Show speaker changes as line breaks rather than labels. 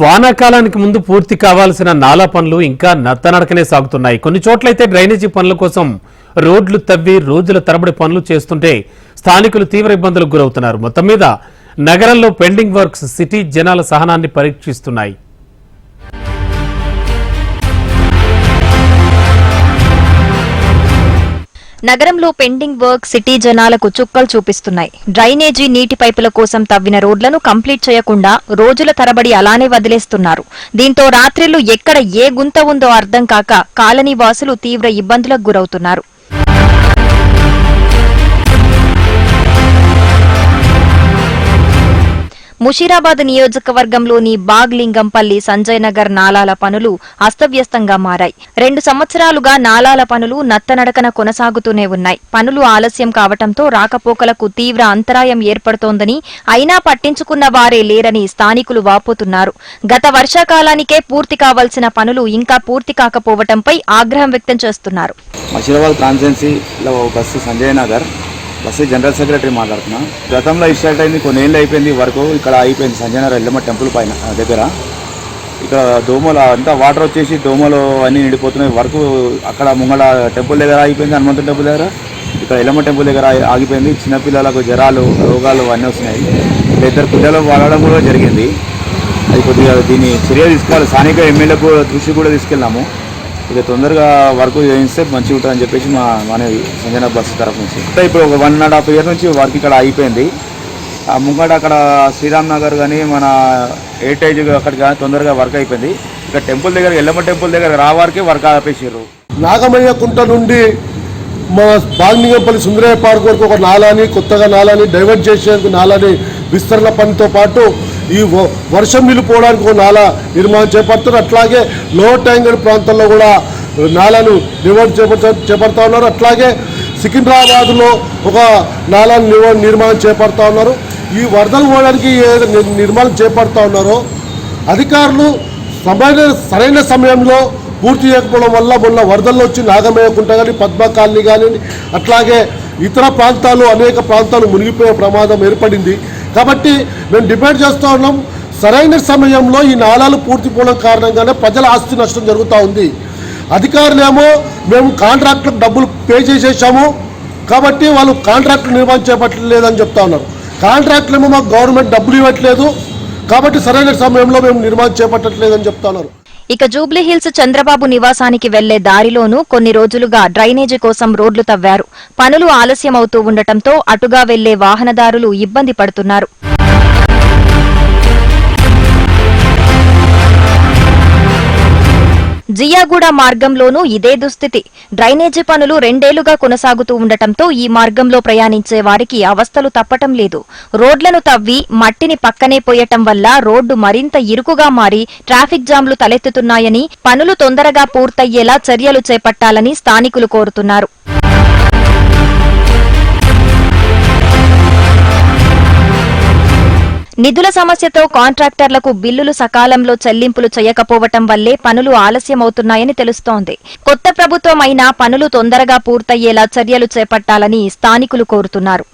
వానాకాలానికి ముందు పూర్తి కావాల్సిన నాలా పనులు ఇంకా నత్తనడకనే సాగుతున్నాయి. కొన్ని చోట్లయితే డ్రైనేజీ పనుల కోసం రోడ్లు తవ్వి రోజుల తరబడి పనులు చేస్తుంటే స్థానికులు తీవ్ర ఇబ్బందులకు గురవుతున్నారు. మొత్తం మీద నగరంలో పెండింగ్ వర్క్స్ సిటీ జనాల సహనాన్ని పరీక్షిస్తున్నాయి.
నగరంలో పెండింగ్ వర్క్ సిటీ జనాలకు చుక్కలు చూపిస్తున్నాయి. డ్రైనేజీ నీటి పైపుల కోసం తవ్విన రోడ్లను కంప్లీట్ చేయకుండా రోజుల తరబడి అలానే వదిలేస్తున్నారు. దీంతో రాత్రిళ్లు ఎక్కడ ఏ గుంత ఉందో అర్థం కాక కాలనీ వాసులు తీవ్ర ఇబ్బందులకు గురవుతున్నారు. ముషీరాబాద్ నియోజకవర్గంలోని బాగ్లింగంపల్లి సంజయ్ నగర్ నాలాల పనులు అస్తవ్యస్తంగా మారాయి. 2 సంవత్సరాలుగా నాలాల పనులు నత్తనడకన కొనసాగుతూనే ఉన్నాయి. పనులు ఆలస్యం కావటంతో రాకపోకలకు తీవ్ర అంతరాయం ఏర్పడుతోందని, అయినా పట్టించుకున్న వారే లేరని స్థానికులు వాపోతున్నారు. గత వర్షాకాలానికే పూర్తి కావాల్సిన పనులు ఇంకా పూర్తి కాకపోవటంపై ఆగ్రహం వ్యక్తం చేస్తున్నారు.
బస్సు జనరల్ సెక్రటరీ మాట్లాడుతున్నా. గతంలో స్టార్ట్ అయింది, కొన్ని ఏళ్ళు అయిపోయింది. వరకు ఇక్కడ అయిపోయింది సంజయ్ నగర్ ఎల్లమ్మ టెంపుల్ పైన దగ్గర. ఇక్కడ దోమలు అంతా వాటర్ వచ్చేసి దోమలు అన్నీ నిండిపోతున్నాయి. వరకు అక్కడ ముంగళ టెంపుల్ దగ్గర ఆగిపోయింది, హనుమంతుని టెంపుల్ దగ్గర, ఇక్కడ ఎల్లమ్మ టెంపుల్ దగ్గర ఆగిపోయింది. చిన్నపిల్లలకు జ్వరాలు రోగాలు అన్నీ వస్తున్నాయి. 2 పిల్లలు వాడడం కూడా జరిగింది. అది కొద్దిగా దీన్ని చర్య తీసుకోవాలి. స్థానిక ఎమ్మెల్యేకు దృష్టి కూడా తీసుకెళ్ళాము. ఇక తొందరగా వర్క్ చేయిస్తే మంచిగా ఉంటుందని చెప్పేసి మనవి సంజయ్ బస్సు తరఫు నుంచి. ఇప్పుడు ఒక 1.5 years నుంచి వర్క్ ఇక్కడ అయిపోయింది. ఆ ముంగట అక్కడ శ్రీరామ్ నగర్ కానీ మన ఎయిటేజ్ అక్కడికి కానీ తొందరగా వర్క్ అయిపోయింది. ఇక్కడ టెంపుల్ దగ్గర ఎల్లమ్మ టెంపుల్ దగ్గర రావారికే వర్క్ ఆపేసారు.
నాగమయ్య కుంట నుండి మా బాగ్లింగంపల్లి సుందరయ్య పార్క్ వరకు ఒక నాలాని, కొత్తగా నాలాని డైవర్ట్ చేసేందుకు నాలాని విస్తరణ పనితో పాటు ఈ వర్షం నిలిపోవడానికి ఒక నాలా నిర్మాణం చేపడుతున్నారు. అట్లాగే లోవర్ ట్యాంగర్ ప్రాంతంలో కూడా నాలాను చేపడతా ఉన్నారు. అట్లాగే సికింద్రాబాద్లో ఒక నాలాను నిర్మాణం చేపడతా ఉన్నారు. ఈ వరదలు పోవడానికి నిర్మాణం చేపడతా ఉన్నారో అధికారులు సరైన సమయంలో పూర్తి చేయకపోవడం వల్ల మొన్న వరదల్లో వచ్చి నాగమయ్యకుంట కానీ పద్మ కాలనీ కానీ అట్లాగే ఇతర ప్రాంతాలు అనేక ప్రాంతాలు మునిగిపోయే ప్రమాదం ఏర్పడింది. కాబట్టి మేము డిమాండ్ చేస్తూ ఉన్నాం, సరైన సమయంలో ఈ నాలాలు పూర్తి పోవడం కారణంగానే ప్రజల ఆస్తి నష్టం జరుగుతూ ఉంది. అధికారులేమో మేము కాంట్రాక్టులకు డబ్బులు పే చేసేసాము కాబట్టి వాళ్ళు కాంట్రాక్టులు నిర్మాణం చేపట్టలేదని చెప్తా ఉన్నారు. కాంట్రాక్టులేమో మాకు గవర్నమెంట్ డబ్బులు ఇవ్వట్లేదు కాబట్టి సరైన సమయంలో మేము నిర్మాణం చేపట్టట్లేదని చెప్తా ఉన్నారు.
ఇక జూబ్లీహిల్స్ చంద్రబాబు నివాసానికి వెళ్లే దారిలోనూ కొన్ని రోజులుగా డ్రైనేజీ కోసం రోడ్లు తవ్వారు. పనులు ఆలస్యమవుతూ ఉండటంతో అటుగా వెళ్లే వాహనదారులు ఇబ్బంది పడుతున్నారు. జియాగూడ మార్గంలోనూ ఇదే దుస్థితి. డ్రైనేజీ పనులు 2 ఏళ్లుగా కొనసాగుతూ ఉండటంతో ఈ మార్గంలో ప్రయాణించే వారికి అవస్థలు తప్పటం లేదు. రోడ్లను తవ్వి మట్టిని పక్కనే పోయటం వల్ల రోడ్డు మరింత ఇరుకుగా మారి ట్రాఫిక్ జామ్లు తలెత్తుతున్నాయని, పనులు తొందరగా పూర్తయ్యేలా చర్యలు చేపట్టాలని స్థానికులు కోరుతున్నారు. నిధుల సమస్యతో కాంట్రాక్టర్లకు బిల్లులు సకాలంలో చెల్లింపులు చేయకపోవటం వల్లే పనులు ఆలస్యమవుతున్నాయని తెలుస్తోంది. కొత్త ప్రభుత్వం అయినా పనులు తొందరగా పూర్తయ్యేలా చర్యలు చేపట్టాలని స్థానికులు కోరుతున్నారు.